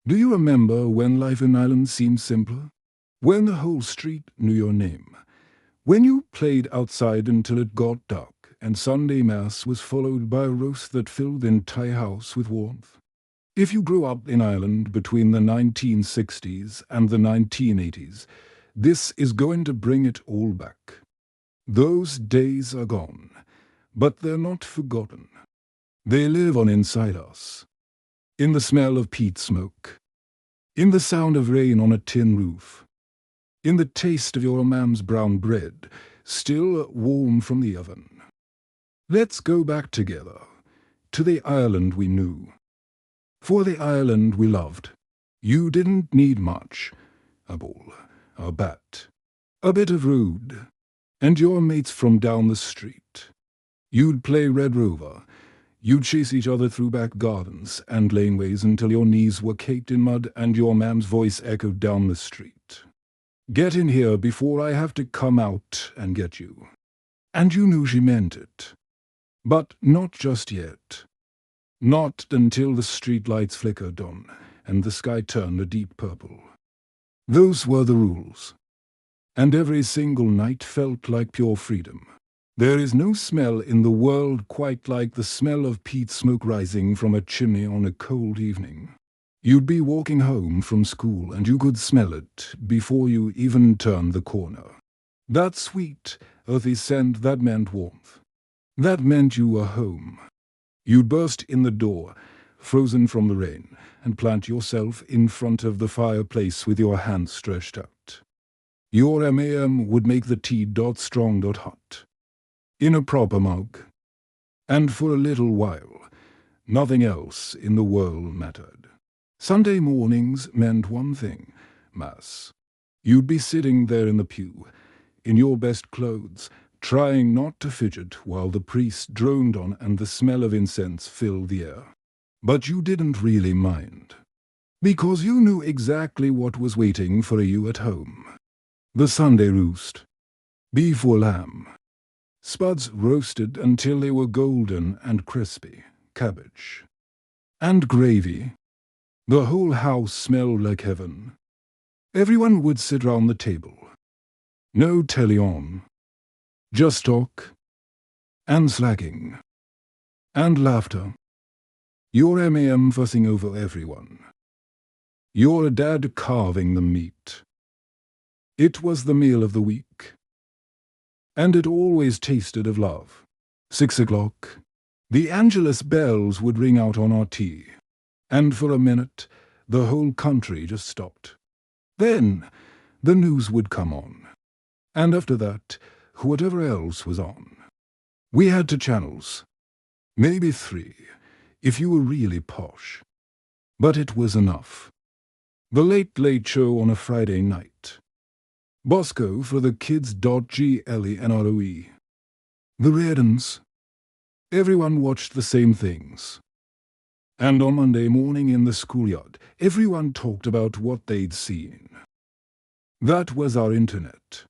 Do you remember when life in Ireland seemed simpler? When the whole street knew your name? When you played outside until it got dark, and Sunday Mass was followed by a roast that filled the entire house with warmth? If you grew up in Ireland between the 1960s and the 1980s, this is going to bring it all back. Those days are gone, but they're not forgotten. They live on inside us, in the smell of peat smoke, in the sound of rain on a tin roof, in the taste of your mam's brown bread, still warm from the oven. Let's go back together, to the Ireland we knew. For the Ireland we loved, you didn't need much. A ball, a bat, a bit of road, and your mates from down the street. You'd play Red Rover. You'd chase each other through back gardens and laneways until your knees were caked in mud and your mam's voice echoed down the street. Get in here before I have to come out and get you. And you knew she meant it. But not just yet. Not until the streetlights flickered on and the sky turned a deep purple. Those were the rules. And every single night felt like pure freedom. There is no smell in the world quite like the smell of peat smoke rising from a chimney on a cold evening. You'd be walking home from school and you could smell it before you even turned the corner. That sweet, earthy scent that meant warmth. That meant you were home. You'd burst in the door, frozen from the rain, and plant yourself in front of the fireplace with your hands stretched out. Your mam would make the tea strong hot, in a proper mug. And for a little while, nothing else in the world mattered. Sunday mornings meant one thing, Mass. You'd be sitting there in the pew, in your best clothes, trying not to fidget while the priest droned on and the smell of incense filled the air. But you didn't really mind, because you knew exactly what was waiting for you at home. The Sunday roast, beef or lamb, spuds roasted until they were golden and crispy, cabbage, and gravy. The whole house smelled like heaven. Everyone would sit round the table. No telly on. Just talk, and slacking, and laughter. Your mam fussing over everyone. Your dad carving the meat. It was the meal of the week. And it always tasted of love. 6 o'clock. The Angelus bells would ring out on our tea. And for a minute, the whole country just stopped. Then, the news would come on. And after that, whatever else was on. We had 2 channels. Maybe 3, if you were really posh. But it was enough. The Late Late Show on a Friday night. Bosco for the kids. GLENROE. The Reardons. Everyone watched the same things. And on Monday morning in the schoolyard, everyone talked about what they'd seen. That was our internet.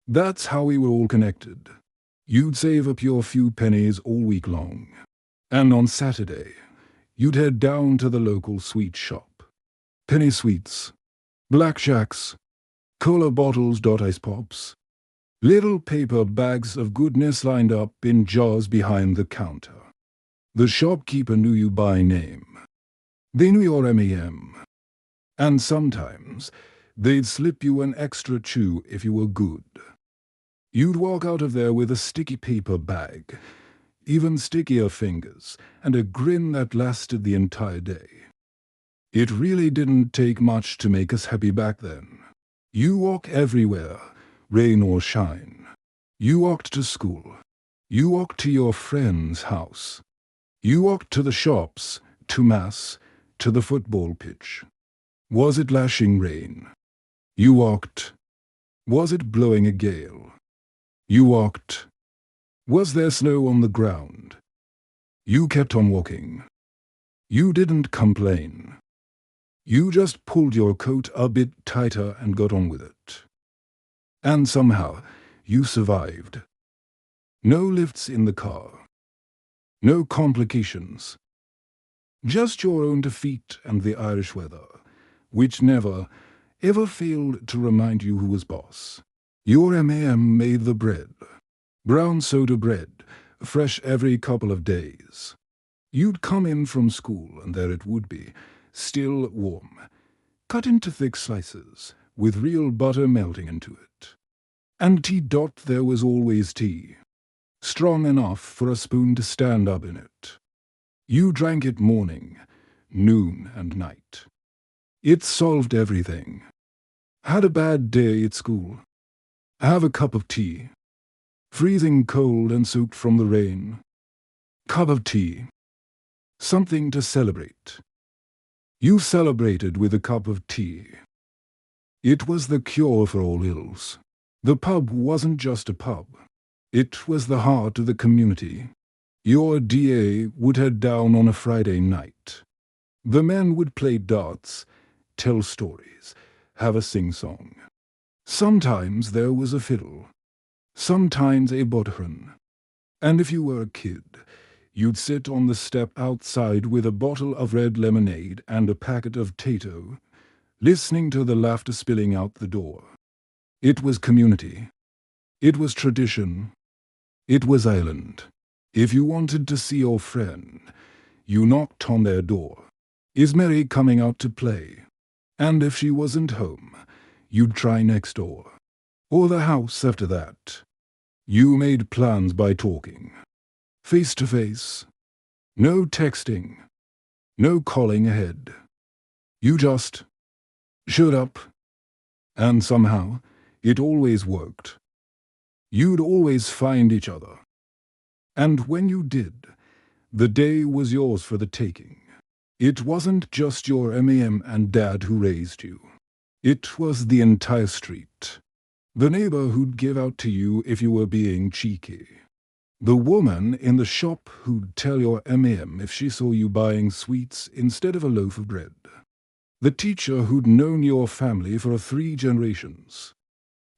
That's how we were all connected. You'd save up your few pennies all week long. And on Saturday, you'd head down to the local sweet shop. Penny sweets, black shacks, cola bottles. Ice pops, little paper bags of goodness lined up in jars behind the counter. The shopkeeper knew you by name. They knew your mam. And sometimes they'd slip you an extra chew if you were good. You'd walk out of there with a sticky paper bag, even stickier fingers, and a grin that lasted the entire day. It really didn't take much to make us happy back then. You walk everywhere, rain or shine. You walked to school. You walked to your friend's house. You walked to the shops, to Mass, to the football pitch. Was it lashing rain? You walked. Was it blowing a gale? You walked. Was there snow on the ground? You kept on walking. You didn't complain. You just pulled your coat a bit tighter and got on with it. And somehow, you survived. No lifts in the car. No complications. Just your own defeat and the Irish weather, which never, ever failed to remind you who was boss. Your M.A.M. made the bread. Brown soda bread, fresh every couple of days. You'd come in from school, and there it would be, still warm, cut into thick slices, with real butter melting into it. And tea. There was always tea, strong enough for a spoon to stand up in it. You drank it morning, noon, and night. It solved everything. Had a bad day at school? Have a cup of tea. Freezing cold and soaked from the rain. Cup of tea. Something to celebrate. You celebrated with a cup of tea. It was the cure for all ills. The pub wasn't just a pub. It was the heart of the community. Your DA would head down on a Friday night. The men would play darts, tell stories, have a sing-song. Sometimes there was a fiddle, sometimes a bodhrán. And if you were a kid, you'd sit on the step outside with a bottle of red lemonade and a packet of Tato, listening to the laughter spilling out the door. It was community. It was tradition. It was Ireland. If you wanted to see your friend, you knocked on their door. Is Mary coming out to play? And if she wasn't home, you'd try next door, or the house after that. You made plans by talking, face to face. No texting, no calling ahead. You just showed up, and somehow it always worked. You'd always find each other. And when you did, the day was yours for the taking. It wasn't just your M.A.M. and Dad who raised you. It was the entire street. The neighbor who'd give out to you if you were being cheeky. The woman in the shop who'd tell your M.A.M. if she saw you buying sweets instead of a loaf of bread. The teacher who'd known your family for 3 generations.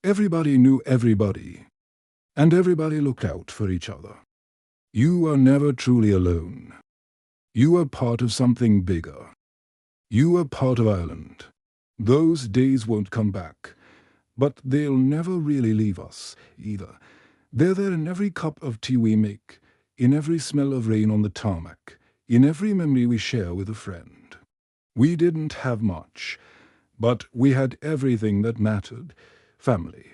Everybody knew everybody, and everybody looked out for each other. You were never truly alone. You were part of something bigger. You were part of Ireland. Those days won't come back, but they'll never really leave us, either. They're there in every cup of tea we make, in every smell of rain on the tarmac, in every memory we share with a friend. We didn't have much, but we had everything that mattered: family,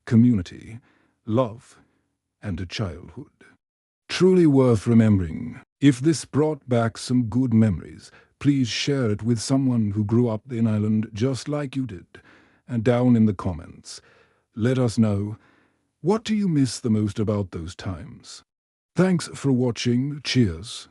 community, love, and a childhood. Truly worth remembering. If this brought back some good memories, please share it with someone who grew up in Ireland just like you did. And down in the comments, let us know, what do you miss the most about those times? Thanks for watching. Cheers.